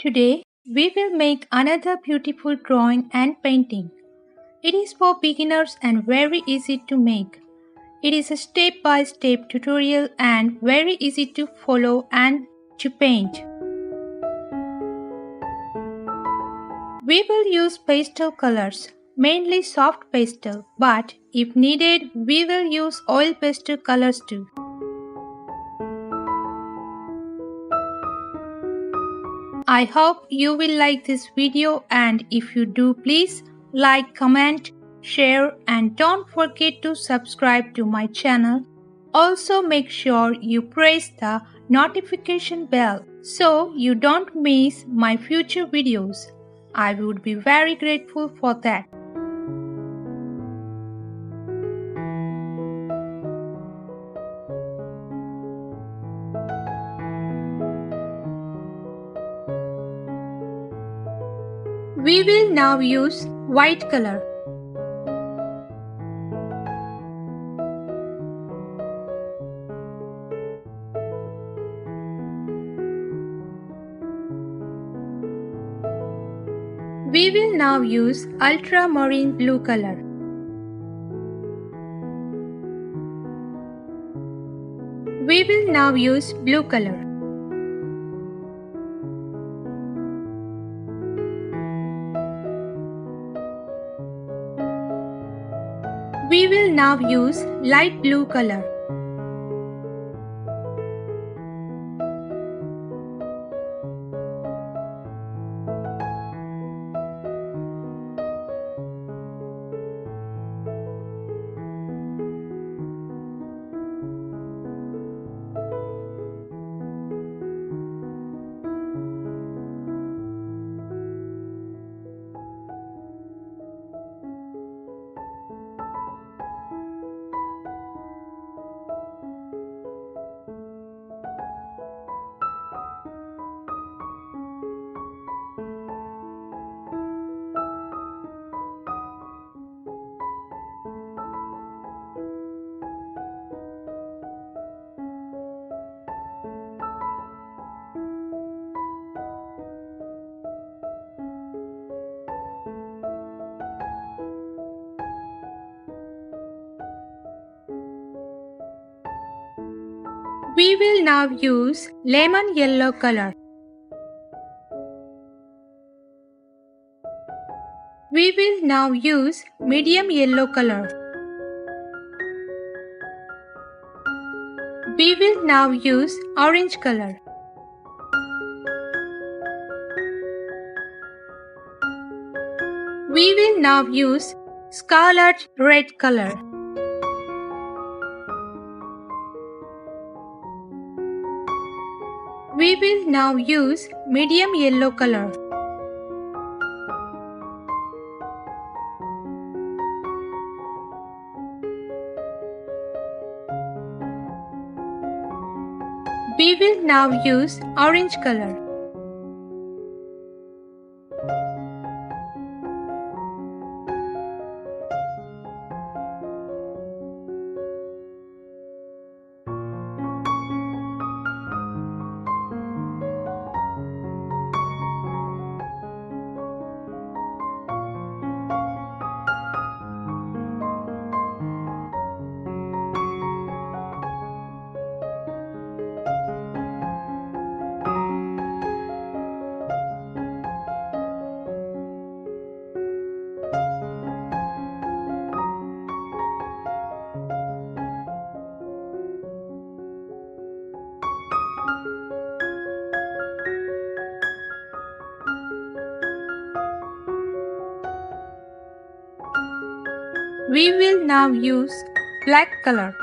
Today, we will make another beautiful drawing and painting. It is for beginners and very easy to make. It is a step-by-step tutorial and very easy to follow and to paint. We will use pastel colors, mainly soft pastel, but if needed, we will use oil pastel colors too. I hope you will like this video, and if you do, please like, comment, share and don't forget to subscribe to my channel. Also make sure you press the notification bell so you don't miss my future videos. I would be very grateful for that. We will now use white color. We will now use ultramarine blue color. We will now use blue color. We will now use light blue color. We will now use lemon yellow color. We will now use medium yellow color. We will now use orange color. We will now use scarlet red color. We will now use medium yellow color. We will now use orange color. We will now use black color.